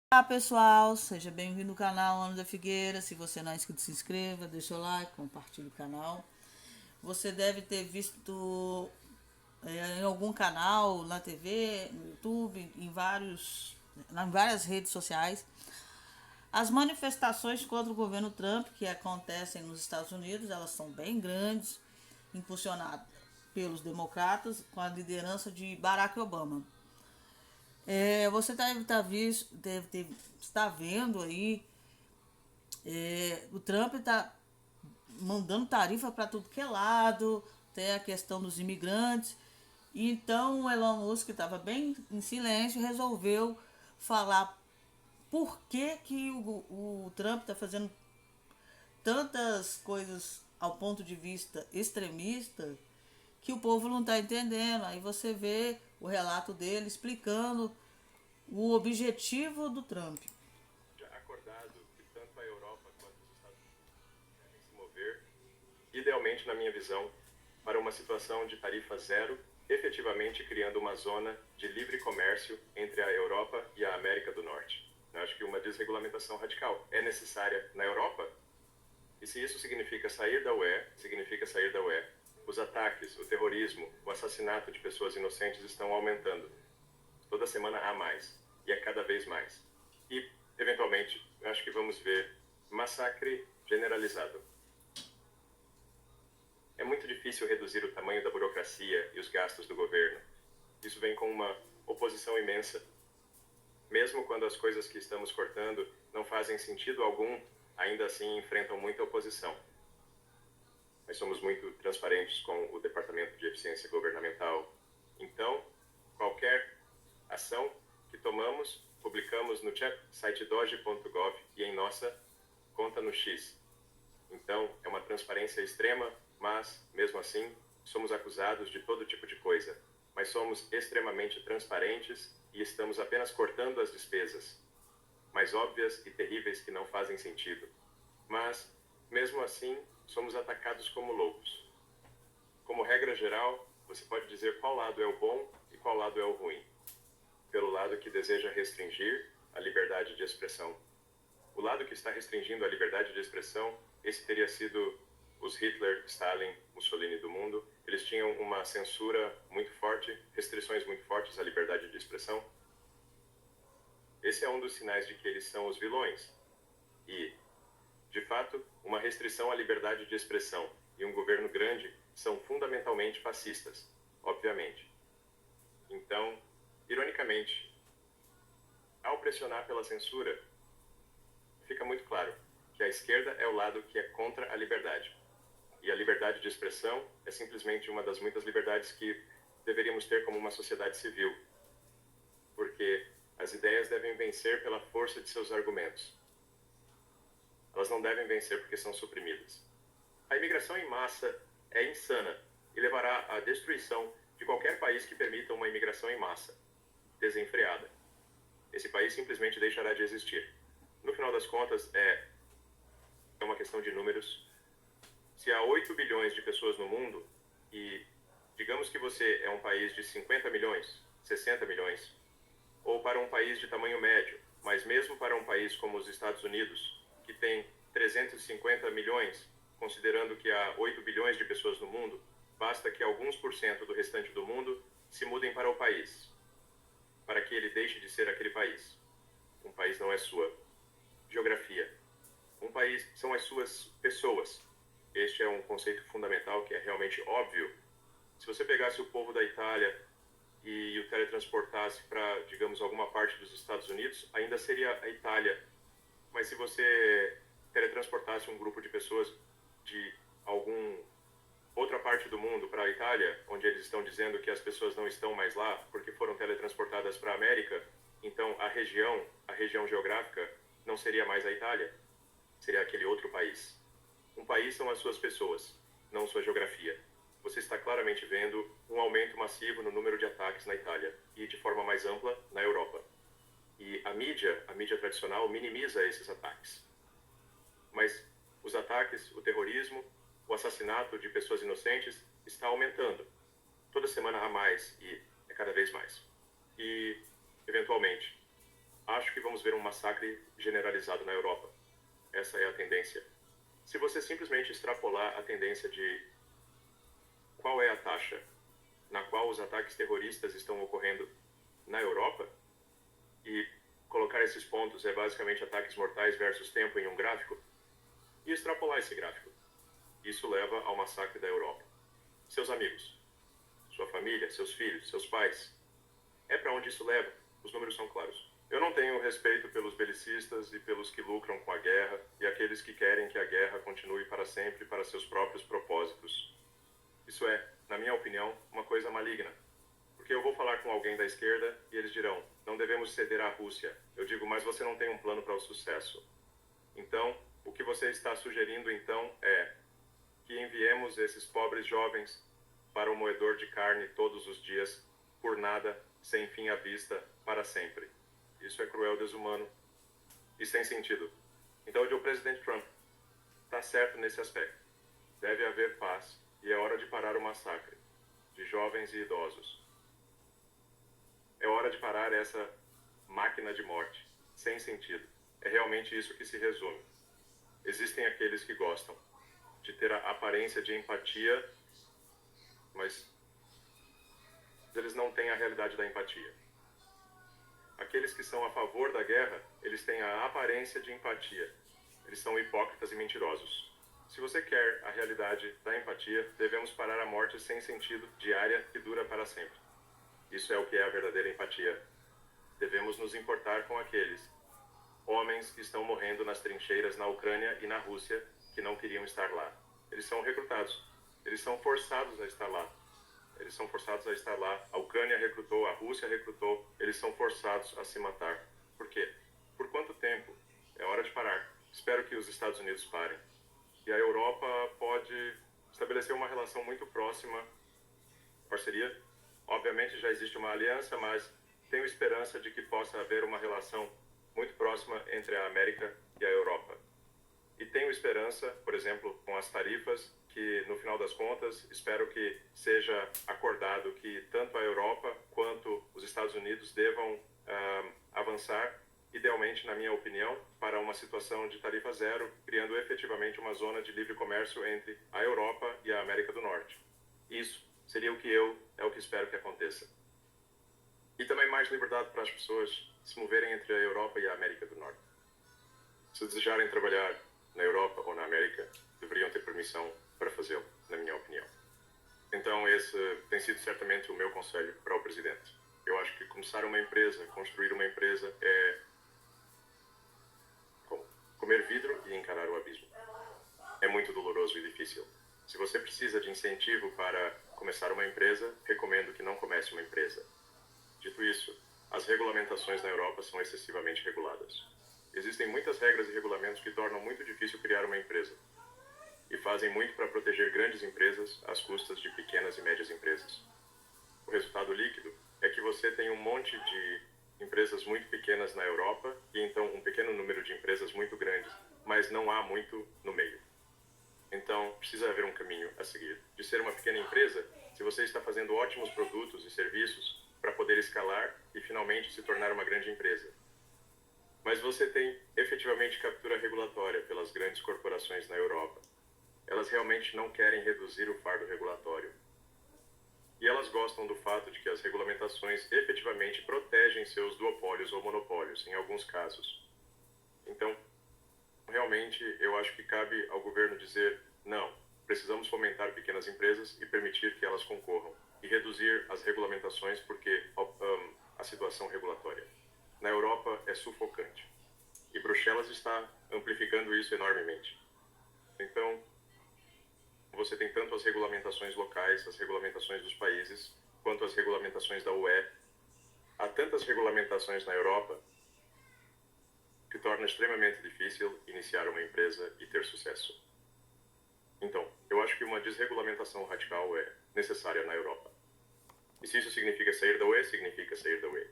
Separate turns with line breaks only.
Olá pessoal, seja bem-vindo ao canal Ana da Figueira. Se você não é inscrito, se inscreva, deixa o like, compartilhe o canal. Você deve ter visto em algum canal, na TV, no YouTube, em várias redes sociais, as manifestações contra o governo Trump que acontecem nos Estados Unidos. Elas são bem grandes, impulsionadas pelos democratas com a liderança de Barack Obama. Você está vendo aí, o Trump está mandando tarifa para tudo que é lado, tem a questão dos imigrantes. Então o Elon Musk estava bem em silêncio, resolveu falar por que o Trump está fazendo tantas coisas ao ponto de vista extremista que o povo não está entendendo. Aí você vê o relato dele explicando o objetivo do Trump.
Já acordado que tanto a Europa quanto os Estados Unidos devem se mover, idealmente na minha visão, para uma situação de tarifa zero, efetivamente criando uma zona de livre comércio entre a Europa e a América do Norte. Eu acho que uma desregulamentação radical é necessária na Europa. E se isso significa sair da UE, os ataques, o terrorismo, o assassinato de pessoas inocentes estão aumentando. Toda semana há mais, e é cada vez mais. E, eventualmente, acho que vamos ver massacre generalizado. É muito difícil reduzir o tamanho da burocracia e os gastos do governo. Isso vem com uma oposição imensa. Mesmo quando as coisas que estamos cortando não fazem sentido algum, ainda assim enfrentam muita oposição. Nós somos muito transparentes com o Departamento de Eficiência Governamental. Então, qualquer ação que tomamos, publicamos no site doge.gov e em nossa conta no X. Então, é uma transparência extrema, mas, mesmo assim, somos acusados de todo tipo de coisa. Mas somos extremamente transparentes e estamos apenas cortando as despesas mais óbvias e terríveis que não fazem sentido. Mas, mesmo assim, somos atacados como loucos. Como regra geral, você pode dizer qual lado é o bom e qual lado é o ruim. Pelo lado que deseja restringir a liberdade de expressão. O lado que está restringindo a liberdade de expressão, esse teria sido os Hitler, Stalin, Mussolini do mundo. Eles tinham uma censura muito forte, restrições muito fortes à liberdade de expressão. Esse é um dos sinais de que eles são os vilões. E, de fato, uma restrição à liberdade de expressão e um governo grande são fundamentalmente fascistas, obviamente. Então, ironicamente, ao pressionar pela censura, fica muito claro que a esquerda é o lado que é contra a liberdade. E a liberdade de expressão é simplesmente uma das muitas liberdades que deveríamos ter como uma sociedade civil. Porque as ideias devem vencer pela força de seus argumentos. Elas não devem vencer porque são suprimidas. A imigração em massa é insana e levará à destruição de qualquer país que permita uma imigração em massa, desenfreada. Esse país simplesmente deixará de existir. No final das contas, é uma questão de números. Se há 8 bilhões de pessoas no mundo, e digamos que você é um país de 50 milhões, 60 milhões, ou para um país de tamanho médio, mas mesmo para um país como os Estados Unidos, que tem 350 milhões, considerando que há 8 bilhões de pessoas no mundo, basta que alguns por cento do restante do mundo se mudem para o país, para que ele deixe de ser aquele país. Um país não é sua geografia. Um país são as suas pessoas. Este é um conceito fundamental que é realmente óbvio. Se você pegasse o povo da Itália e o teletransportasse para, digamos, alguma parte dos Estados Unidos, ainda seria a Itália. Mas se você teletransportasse um grupo de pessoas de alguma outra parte do mundo para a Itália, onde eles estão dizendo que as pessoas não estão mais lá porque foram teletransportadas para a América, então a região geográfica, não seria mais a Itália, seria aquele outro país. Um país são as suas pessoas, não sua geografia. Você está claramente vendo um aumento massivo no número de ataques na Itália e, de forma mais ampla, na Europa. E a mídia tradicional minimiza esses ataques. Mas os ataques, o terrorismo, o assassinato de pessoas inocentes está aumentando. Toda semana há mais e é cada vez mais. E, eventualmente, acho que vamos ver um massacre generalizado na Europa. Essa é a tendência. Se você simplesmente extrapolar a tendência de qual é a taxa na qual os ataques terroristas estão ocorrendo na Europa e colocar esses pontos é basicamente ataques mortais versus tempo em um gráfico e extrapolar esse gráfico. Isso leva ao massacre da Europa. Seus amigos, sua família, seus filhos, seus pais. É para onde isso leva. Os números são claros. Eu não tenho respeito pelos belicistas e pelos que lucram com a guerra e aqueles que querem que a guerra continue para sempre para seus próprios propósitos. Isso é, na minha opinião, uma coisa maligna. Porque eu vou falar com alguém da esquerda e eles dirão, não devemos ceder à Rússia. Eu digo, mas você não tem um plano para o sucesso. Então, o que você está sugerindo então é que enviemos esses pobres jovens para o moedor de carne todos os dias, por nada, sem fim à vista, para sempre. Isso é cruel, desumano e sem sentido. Então, o presidente Trump está certo nesse aspecto. Deve haver paz e é hora de parar o massacre de jovens e idosos. É hora de parar essa máquina de morte, sem sentido. É realmente isso que se resume. Existem aqueles que gostam de ter a aparência de empatia, mas eles não têm a realidade da empatia. Aqueles que são a favor da guerra, eles têm a aparência de empatia. Eles são hipócritas e mentirosos. Se você quer a realidade da empatia, devemos parar a morte sem sentido diária que dura para sempre. Isso é o que é a verdadeira empatia. Devemos nos importar com aqueles homens que estão morrendo nas trincheiras na Ucrânia e na Rússia que não queriam estar lá. Eles são recrutados. Eles são forçados a estar lá. Eles são forçados a estar lá. A Ucrânia recrutou, a Rússia recrutou. Eles são forçados a se matar. Por quê? Por quanto tempo? É hora de parar. Espero que os Estados Unidos parem. E a Europa pode estabelecer uma relação muito próxima, parceria. Obviamente já existe uma aliança, mas tenho esperança de que possa haver uma relação muito próxima entre a América e a Europa. E tenho esperança, por exemplo, com as tarifas, que no final das contas, espero que seja acordado que tanto a Europa quanto os Estados Unidos devam avançar, idealmente, na minha opinião, para uma situação de tarifa zero, criando efetivamente uma zona de livre comércio entre a Europa e a América do Norte. Isso seria o que espero que aconteça. E também mais liberdade para as pessoas se moverem entre a Europa e a América do Norte. Se desejarem trabalhar na Europa ou na América, deveriam ter permissão para fazê-lo, na minha opinião. Então esse tem sido certamente o meu conselho para o presidente. Eu acho que começar uma empresa, construir uma empresa é como comer vidro e encarar o abismo. É muito doloroso e difícil. Se você precisa de incentivo para começar uma empresa, recomendo que não comece uma empresa. Dito isso, as regulamentações na Europa são excessivamente reguladas. Existem muitas regras e regulamentos que tornam muito difícil criar uma empresa e fazem muito para proteger grandes empresas às custas de pequenas e médias empresas. O resultado líquido é que você tem um monte de empresas muito pequenas na Europa e então um pequeno número de empresas muito grandes, mas não há muito no meio. Então, precisa haver um caminho a seguir. De ser uma pequena empresa, se você está fazendo ótimos produtos e serviços para poder escalar e finalmente se tornar uma grande empresa. Mas você tem efetivamente captura regulatória pelas grandes corporações na Europa. Elas realmente não querem reduzir o fardo regulatório. E elas gostam do fato de que as regulamentações efetivamente protegem seus duopólios ou monopólios, em alguns casos. Então, realmente, eu acho que cabe ao governo dizer, não, precisamos fomentar pequenas empresas e permitir que elas concorram, e reduzir as regulamentações porque a situação regulatória na Europa é sufocante. E Bruxelas está amplificando isso enormemente. Então, você tem tanto as regulamentações locais, as regulamentações dos países, quanto as regulamentações da UE. Há tantas regulamentações na Europa que torna extremamente difícil iniciar uma empresa e ter sucesso. Então, eu acho que uma desregulamentação radical é necessária na Europa. E se isso significa sair da UE, significa sair da UE.